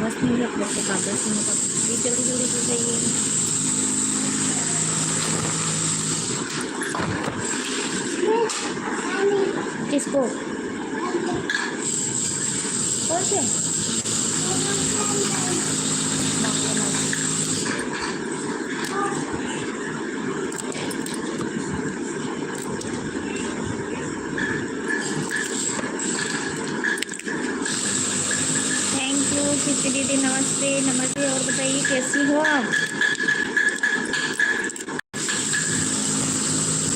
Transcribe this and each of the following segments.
नमस्ते मेरे अपने कागज से जल्दी जल्दी से जाइए। किसको कौन से सीपी दीदी नमस्ते नमस्ते। और बताइए कैसी हो आप?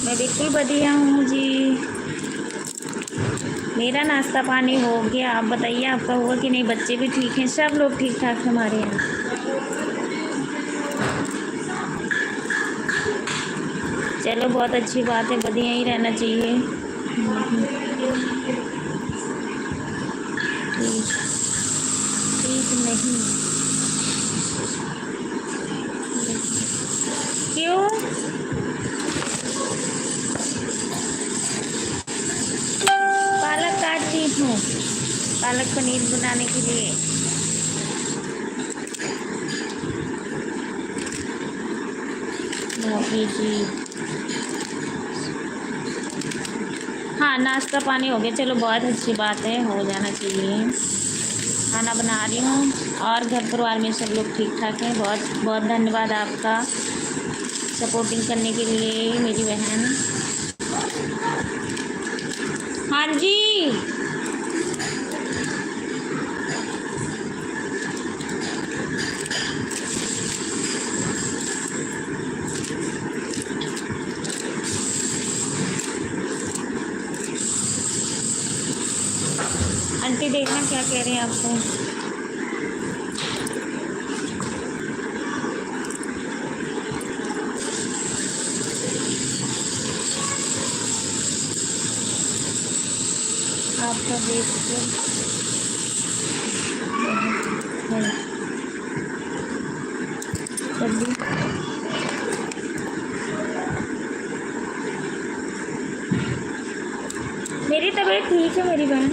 मैं बिल्कुल बढ़िया हूँ जी। मेरा नाश्ता पानी हो गया, आप बताइए आपका हुआ कि नहीं? बच्चे भी ठीक हैं, सब लोग ठीक ठाक हमारे यहाँ। चलो बहुत अच्छी बात है, बढ़िया ही रहना चाहिए। ठीक नहीं क्यों? पालक काटती हूँ पालक पनीर बनाने के लिए। जी हाँ, नाश्ता पानी हो गया। चलो बहुत अच्छी बात है, हो जाना चाहिए। खाना बना रही हूँ और घर परिवार में सब लोग ठीक ठाक हैं। बहुत बहुत धन्यवाद आपका सपोर्टिंग करने के लिए मेरी बहन। हाँ जी आंटी देखना क्या कह रहे हैं आपको। आपका देख मेरी तबीयत ठीक है मेरी बहन।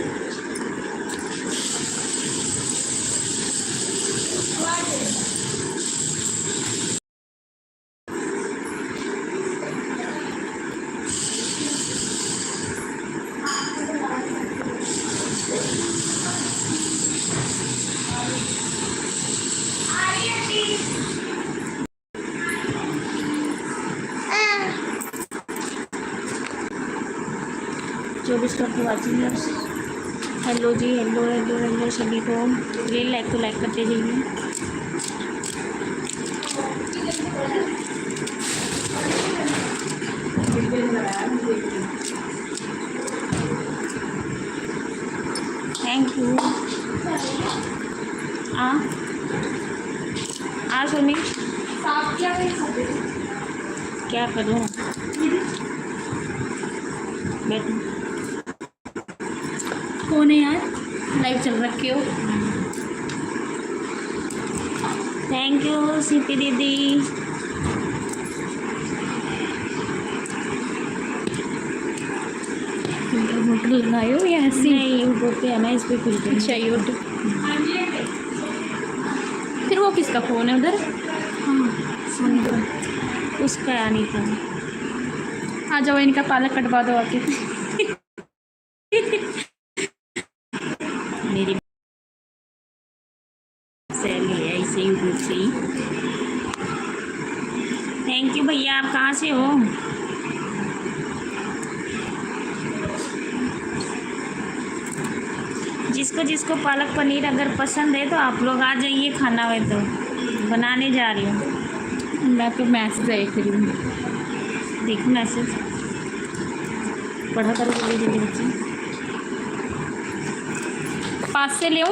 चौबीस की वाचिंग। हेलो जी, हेलो हेलो हेलो सभी को। प्लीज लाइक तो लाइक करते जाइए। Thank you. सुनी क्या करूँ? बैठो। कौन है यार? लाइव चल रखी हो। थैंक यू सीपी दीदी। होटल लगाए हो या ऐसे? नहीं, यूट्यूब पे है ना, इस पर खुलते। अच्छा यूट्यूब। फिर वो किसका फ़ोन है उधर? हाँ उसका आने का। आ जाओ, इनका पालक कटवा दो आके। मेरी सैली है इसे यूट्यूब से ही। थैंक यू भैया। आप कहाँ से हो? जिसको जिसको पालक पनीर अगर पसंद है तो आप लोग आ जाइए, खाना है तो बनाने जा रही हूँ। मैं तो मैसेज देख रही हूँ। देखो मैसेज पढ़ा करो जल्दी जल्दी बच्चे। पास से ले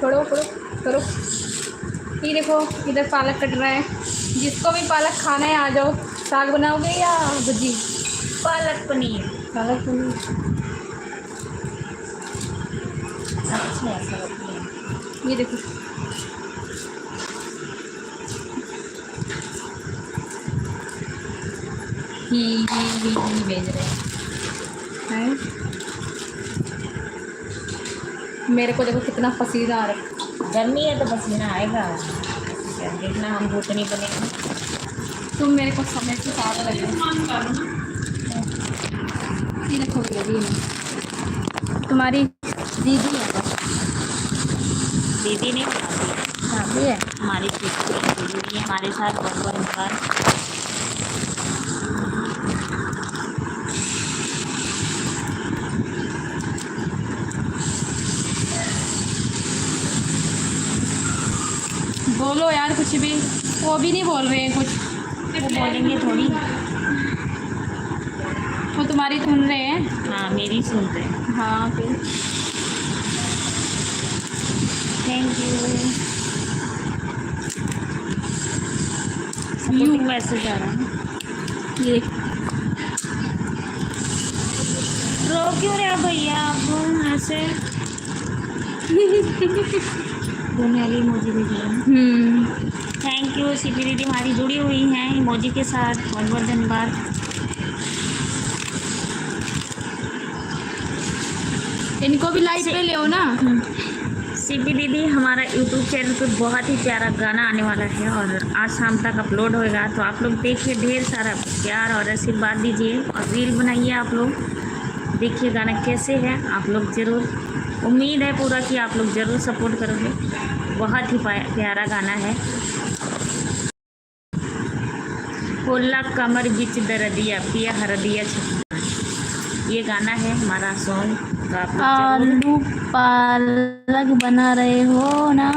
पढ़ो पढ़ो करो। ये देखो इधर पालक कट रहा है। जिसको भी पालक खाना है आ जाओ। साग बनाओगे या भुजी? पालक पनीर। पालक पनीर अच्छा ऐसा। ये देखो ही भेज रहे हैं। मेरे को देखो कितना पसीना आ रहा है। गर्मी है तो पसीना आएगा, क्या देखना हम भूतनी बनेंगे। तुम मेरे को समय के साथ लगे। ये देखो दीदी ने तुम्हारी दीदी है बस। दीदी ने भाभी है। हमारी दीदी है हमारे साथ बहुत बहुत बार। बोलो यार कुछ भी, वो भी नहीं बोल रहे हैं कुछ। वो बोलेंगे थोड़ी। वो तुम्हारी सुन रहे हैं। हाँ मेरी सुनते हैं। हाँ फिर थैंक यू। सपोर्टिंग मैसेज आ रहा है। ये देख। रो क्यों रहे हो भैया आप ऐसे? रोने वाली इमोजी भेजी है। थैंक यू सीपी दीदी हमारी जुड़ी हुई हैं इमोजी के साथ, बहुत बहुत धन्यवाद। इनको भी लाइव पे ले ना। सीपी दीदी हमारा यूट्यूब चैनल पे बहुत ही प्यारा गाना आने वाला है और आज शाम तक अपलोड होएगा, तो आप लोग देखिए, ढेर सारा प्यार और आशीर्वाद दीजिए और रील बनाइए। आप लोग देखिए गाना कैसे है, आप लोग ज़रूर, उम्मीद है पूरा कि आप लोग ज़रूर सपोर्ट करोगे। बहुत ही प्यारा गाना है। होला कमर बिच दरदिया पिया हरदिया छपना, ये गाना है हमारा सॉन्ग। तो आप लोग आलू पालक बना रहे हो ना?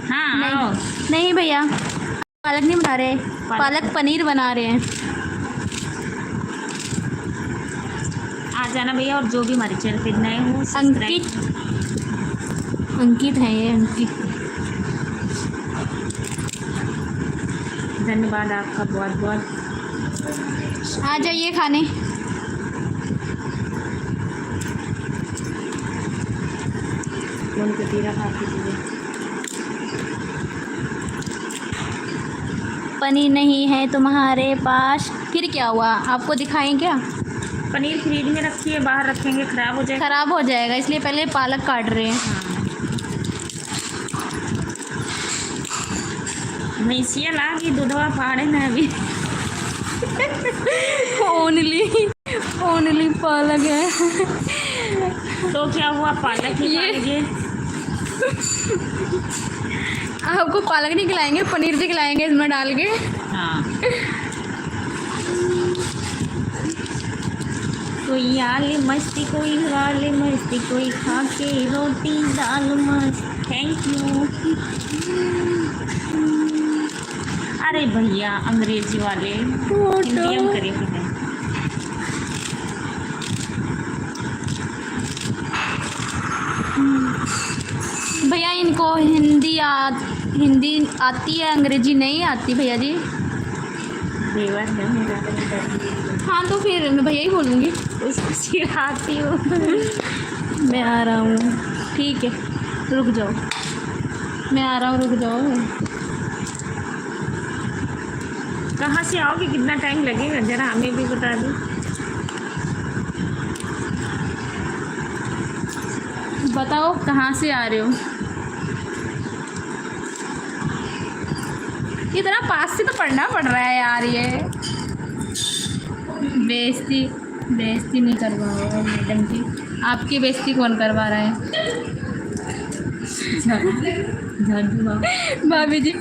हाँ आओ। नहीं भैया, पालक नहीं बना रहे, पालक पनीर बना रहे हैं। आ जाना भैया, और जो भी हमारे चैनल पे नए हो अंकित है ये, अंकित। धन्यवाद आपका बहुत बहुत। आ जाइए खाने। कौन कतीरा खाती थी? पनीर नहीं है तुम्हारे पास, फिर क्या हुआ? आपको दिखाएं क्या? पनीर फ्रिज में रखी है, बाहर रखेंगे खराब हो जाएगा। खराब हो जाएगा, इसलिए पहले पालक काट रहे हैं। हाँ भैंसिया ला की दूधवा फाड़े ना अभी। ओनली पालक है। तो क्या हुआ, पालक ही खा लीजिए। आपको पालक नहीं खिलाएंगे, पनीर भी खिलाएंगे इसमें डाल के। हाँ कोई आले मस्ती, कोई वाले मस्ती, कोई खा के रोटी दाल मस्त। Thank you. अरे भैया अंग्रेजी वाले हिंदी हम करे हैं। भैया इनको हिंदी आती है, अंग्रेजी नहीं आती भैया जी। देवर है मेरा। हाँ तो फिर मैं भैया ही बोलूँगी। उसको सिखाती हूँ। मैं आ रहा हूँ, ठीक है रुक जाओ, मैं आ रहा हूँ, रुक जाओ। कहाँ से आओगे, कितना टाइम लगेगा, ज़रा हमें भी बता दो। बताओ कहाँ से आ रहे हो? इतना पास से तो पढ़ना पड़ रहा है यार, ये बेइज्जती नहीं करवाओ मैडम की। आपकी बेइज्जती कौन करवा रहा है? भाभी जी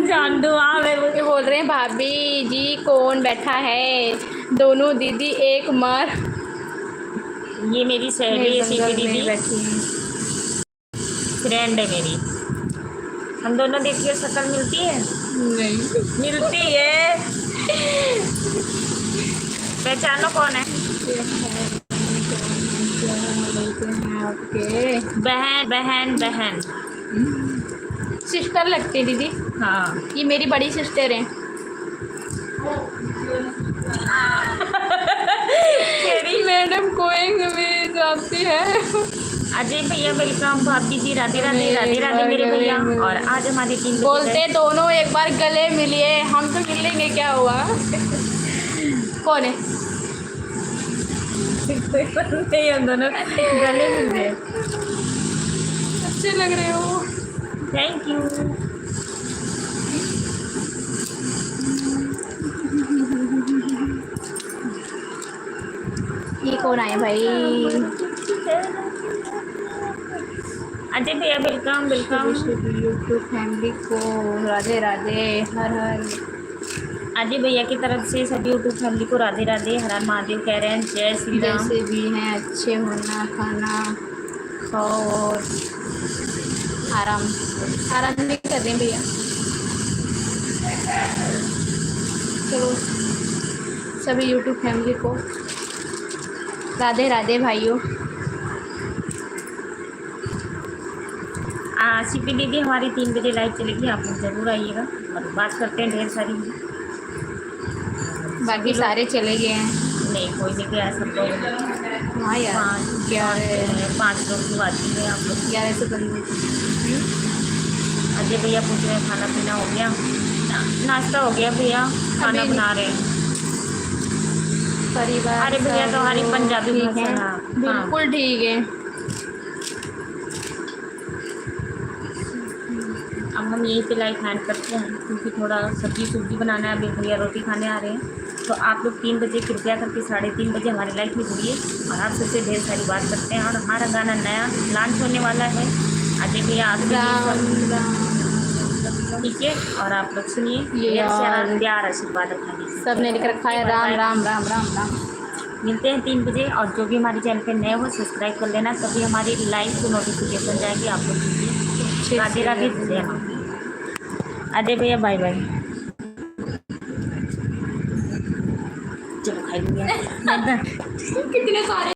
जान दो आ मुझे बोल रहे हैं भाभी जी कौन बैठा है, दोनों दीदी एक मार। ये मेरी सहेली है सीपी दीदी, बैठी है, फ्रेंड है मेरी। हम दोनों देखिए शक्ल मिलती है, नहीं मिलती है। पहचानो कौन है? आपके बहन बहन बहन सिस्टर लगती है दीदी। हाँ ये मेरी बड़ी सिस्टर है। मैडम कोइंग में जाती है। अजय भैया वेलकम, भाभी जी राधे राधे राधे राधे मेरे भैया। और आज हमारी टीम बोलते दोनों एक बार गले मिलिए, हम तो मिलेंगे क्या हुआ? कौन है? नहीं, हम दोनों गले मिल गए। अच्छे लग रहे हो। Thank you. ये कौन आए भाई? अजय भैया वेलकम वेलकम। यूट्यूब फैमिली को राधे राधे, हर हर। अजय भैया की तरफ से सभी यूट्यूब फैमिली को राधे राधे, हर हर महादेव कह रहे हैं, जय श्री राम। जैसे भी हैं अच्छे होना, खाना खाओ और आराम आराम भी कर रहे हैं भैया। चलो सभी यूट्यूब फैमिली को राधे राधे भाइयों। सीपी दीदी हमारी 3 बजे लाइव चलेगी, आप लोग जरूर आइएगा और बात करते हैं ढेर सारी। बाकी सारे चले गए हैं। नहीं, कोई नहीं गया, सब लोग। हाँ यार 5 लोग तो आती है आप लोग। 11 से 15। अजय भैया पूछ रहे हैं खाना पीना हो गया? नाश्ता हो गया भैया, खाना अभी बना रहे हैं। परिवार अरे भैया तो हमारी पंजाबी ठीक भाषा है, हाँ। बिल्कुल ठीक है। अब हम यहीं पे लाइव हैंड करते हैं क्योंकि थोड़ा सब्जी बनाना है। अभी भैया रोटी खाने आ रहे हैं, तो आप लोग 3 बजे कृपया करके 3:30 बजे हमारे लाइव में जुड़िए और आप सबसे ढेर सारी बात करते हैं। और हमारा गाना नया लॉन्च होने वाला है। अजय भैया आप ठीक है, और आप लोग सुनिए, ढेर सारा प्यार आशीर्वाद अपना दीजिए। सब ने लिख रखा है राम राम राम राम राम। मिलते हैं 3 बजे, और जो भी हमारे चैनल पे नए हो सब्सक्राइब कर लेना, तभी हमारी लाइव को नोटिफिकेशन जाएगी आप लोग कीजिए। राधे राधे जय मां। अजय भैया बाय बाय। चलो खाई लूँगी। कितने सारे